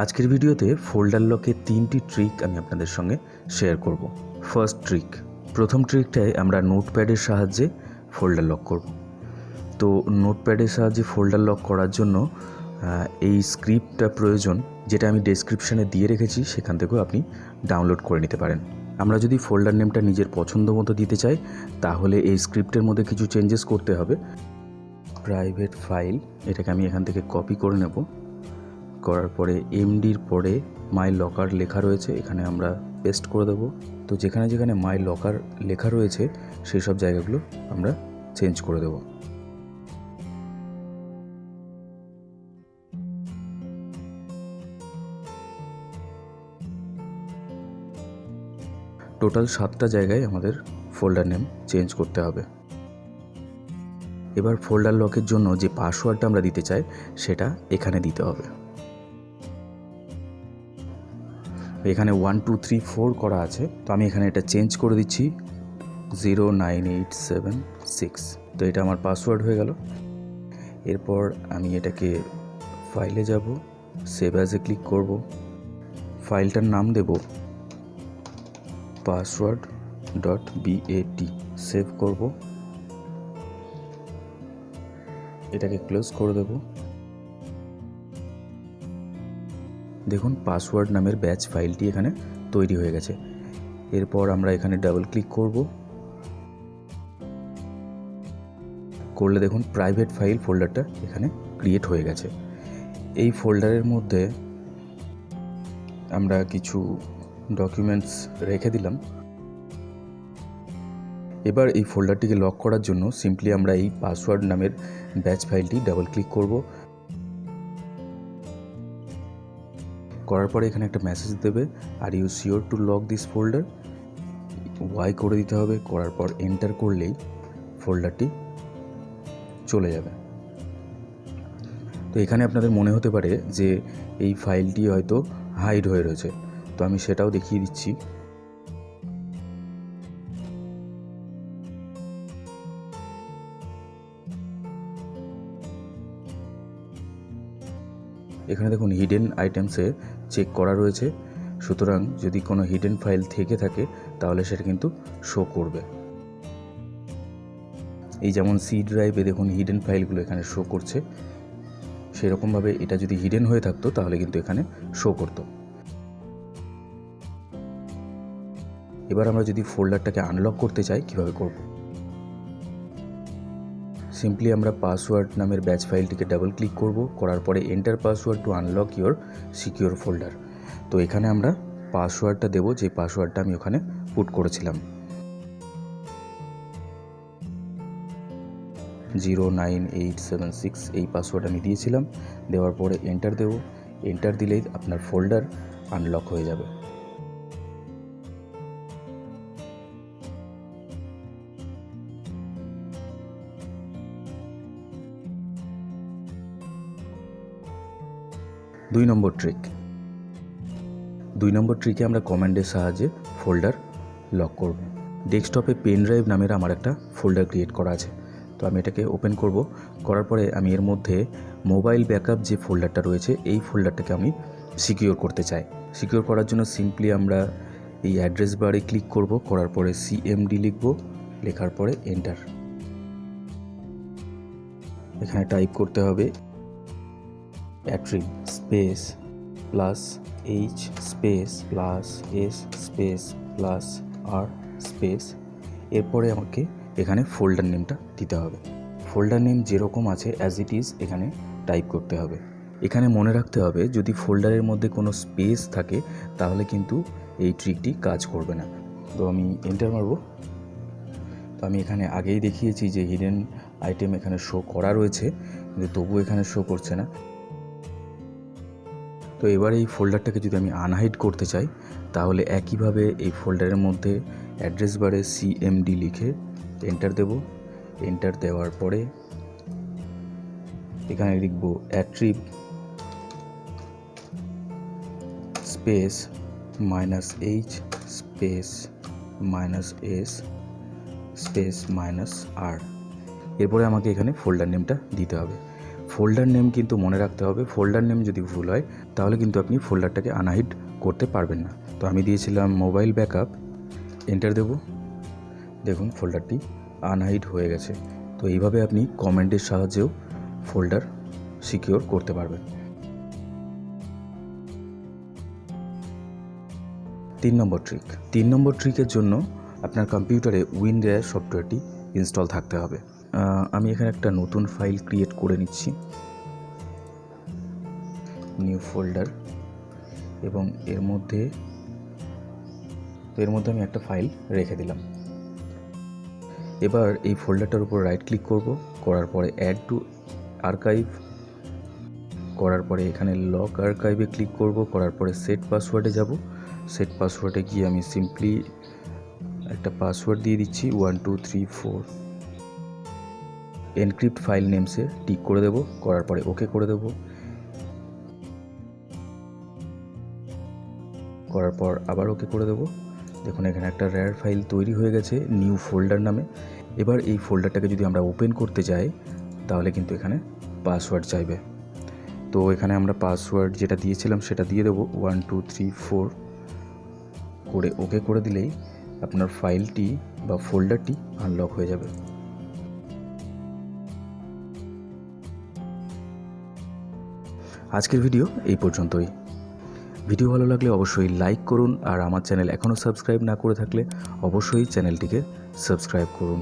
আজকের ভিডিওতে ফোল্ডার লকের 3টি ট্রিক আমি আপনাদের সঙ্গে শেয়ার করব। ফার্স্ট ট্রিক, প্রথম ট্রিকটায় আমরা নোটপ্যাডের সাহায্যে ফোল্ডার লক করব। তো নোটপ্যাডের সাহায্যে ফোল্ডার লক করার জন্য এই স্ক্রিপ্টটা প্রয়োজন, যেটা আমি ডেসক্রিপশানে দিয়ে রেখেছি, সেখান থেকেও আপনি ডাউনলোড করে নিতে পারেন। আমরা যদি ফোল্ডার নেমটা নিজের পছন্দ মতো দিতে চাই, তাহলে এই স্ক্রিপ্টের মধ্যে কিছু চেঞ্জেস করতে হবে। প্রাইভেট ফাইল, এটাকে আমি এখান থেকে কপি করে নেব। করার পরে এমডির পরে মাই লকার লেখা রয়েছে, এখানে আমরা পেস্ট করে দেব। তো যেখানে যেখানে মাই লকার লেখা রয়েছে সেই সব জায়গাগুলো আমরা চেঞ্জ করে দেব। টোটাল 7টা জায়গায় আমাদের ফোল্ডার নেম চেঞ্জ করতে হবে। এবার ফোল্ডার লকের জন্য যে পাসওয়ার্ডটা আমরা দিতে চাই সেটা এখানে দিতে হবে। এখানে 1 2 3 4 করা আছে, তো আমি এখানে এটা চেঞ্জ করে দিচ্ছি 09876। তো এটা আমার পাসওয়ার্ড হয়ে গেল। এরপর আমি এটাকে ফাইলে যাব, সেভ অ্যাজে ক্লিক করব। ফাইলটার নাম দেব password.bat, সেভ করব। এটাকে ক্লোজ করে দেব। দেখুন পাসওয়ার্ড নামের ব্যাচ ফাইলটি এখানে তৈরি হয়ে গেছে। এরপর আমরা এখানে ডাবল ক্লিক করব। করলে দেখুন প্রাইভেট ফাইল ফোল্ডারটা এখানে ক্রিয়েট হয়ে গেছে। এই ফোল্ডারের মধ্যে আমরা কিছু ডকুমেন্টস রেখে দিলাম। এবার এই ফোল্ডারটিকে লক করার জন্য সিম্পলি আমরা এই পাসওয়ার্ড নামের ব্যাচ ফাইলটি ডাবল ক্লিক করব। করার পরে এখানে একটা মেসেজ দেবে, are you sure to lock this folder, Y করে দিতে হবে। করার পর এন্টার করলেই ফোল্ডারটি চলে যাবে। তো এখানে আপনাদের মনে হতে পারে যে এই ফাইলটি হয়তো হাইড হয়ে রয়েছে, তো আমি সেটাও দেখিয়ে দিচ্ছি। এখানে দেখুন হিডেন আইটেমসে চেক করা রয়েছে, সুতরাং যদি কোনো হিডেন ফাইল থেকে থাকে তাহলে সেটা কিন্তু শো করবে। এই যেমন সি ড্রাইভে দেখুন হিডেন ফাইলগুলো এখানে শো করছে, সেরকমভাবে এটা যদি হিডেন হয়ে থাকতো তাহলে কিন্তু এখানে শো করতো। এবার আমরা যদি ফোল্ডারটাকে আনলক করতে চাই, কিভাবে করব? সিম্পলি আমরা পাসওয়ার্ড নামের ব্যাচ ফাইলটিকে ডাবল ক্লিক করব। করার পরে enter password two unlock your secure folder. তো এখানে আমরা পাসওয়ার্ডটা দেব, যে পাসওয়ার্ডটা আমি ওখানে পুট করেছিলাম, 09876 এই পাসওয়ার্ড আমি দিয়েছিলাম। দেওয়ার পরে এন্টার দেব। এন্টার দিলেই আপনার ফোল্ডার আনলক হয়ে যাবে। দুই নম্বর ট্রিকে আমরা কমান্ডের সাহায্যে ফোল্ডার লক করব। ডেস্কটপে পেন ড্রাইভ নামের আমার একটা ফোল্ডার ক্রিয়েট করা আছে, তো আমি এটাকে ওপেন করব। করার পরে আমি এর মধ্যে মোবাইল ব্যাকআপ যে ফোল্ডারটা রয়েছে এই ফোল্ডারটাকে আমি সিকিউর করতে চাই। সিকিউর করার জন্য সিম্পলি আমরা এই অ্যাড্রেস বারে ক্লিক করব। করার পরে সিএমডি লিখব, লেখার পরে এন্টার। এখানে টাইপ করতে হবে attrib space plus H space plus S space plus R space. এরপরে আমাকে এখানে ফোল্ডার নেমটা দিতে হবে। ফোল্ডার নেম যেরকম আছে অ্যাজ ইট ইজ এখানে টাইপ করতে হবে। এখানে মনে রাখতে হবে যদি ফোল্ডারের মধ্যে কোনো স্পেস থাকে তাহলে কিন্তু এই ট্রিকটি কাজ করবে না। তো আমি এন্টার মারব। তো আমি এখানে আগেই দেখিয়েছি যে হিডেন আইটেম এখানে শো করা রয়েছে, কিন্তু তবুও এখানে শো করছে না। তো এবার এই ফোল্ডারটাকে যদি আমি আনহাইড করতে চাই, তাহলে একইভাবে এই ফোল্ডারের মধ্যে অ্যাড্রেস বারে সিএমডি লিখে এন্টার দেব। এন্টার দেওয়ার পরে এখানে লিখব attrib space -h space -s space -r। এরপরে আমাকে এখানে ফোল্ডার নেমটা দিতে হবে। ফোল্ডার নেম কিন্তু মনে রাখতে হবে, ফোল্ডার নেম যদি ভুল হয় তাহলে কিন্তু আপনি ফোল্ডারটাকে আনহাইড করতে পারবেন না। তো আমি দিয়েছিলাম মোবাইল ব্যাকআপ, এন্টার দেব। দেখুন ফোল্ডারটি আনহাইড হয়ে গেছে। তো এইভাবে আপনি কমান্ডের সাহায্যেও ফোল্ডার সিকিওর করতে পারবেন। 3 নম্বর ট্রিক। 3 নম্বর ট্রিকের জন্য আপনার কম্পিউটারে উইন্ডোজ সফটওয়্যারটি ইনস্টল থাকতে হবে। আমি এখানে একটা নতুন ফাইল ক্রিয়েট করে নিচ্ছি, নিউ ফোল্ডার, এবং এর মধ্যে আমি একটা ফাইল রেখে দিলাম। এবার এই ফোল্ডারটার উপর রাইট ক্লিক করব, করার পরে অ্যাড টু আর্কাইভ, করার পরে এখানে লক আর্কাইভে ক্লিক করব, করার পরে সেট পাসওয়ার্ডে যাব। সেট পাসওয়ার্ডে গিয়ে আমি সিম্পলি একটা পাসওয়ার্ড দিয়ে দিচ্ছি 1 2 3 4। এনক্রিপ্ট ফাইল নেমসে টিক করে দেব, করার পরে ওকে করে দেব, করার পর আবার ওকে করে দেব। দেখুন এখানে একটা রেয়ার ফাইল তৈরি হয়ে গেছে নিউ ফোল্ডার নামে। এবার এই ফোল্ডারটাকে যদি আমরা ওপেন করতে যাই তাহলে কিন্তু এখানে পাসওয়ার্ড চাইবে। তো এখানে আমরা পাসওয়ার্ড যেটা দিয়েছিলাম সেটা দিয়ে দেবো 1 2 3 4 করে ওকে করে দিলেই আপনার ফাইলটি বা ফোল্ডারটি আনলক হয়ে যাবে। আজকের ভিডিও এই পর্যন্তই। ভিডিও ভালো লাগলে অবশ্যই লাইক করুন, আর আমার চ্যানেল এখনও সাবস্ক্রাইব না করে থাকলে অবশ্যই চ্যানেলটিকে সাবস্ক্রাইব করুন।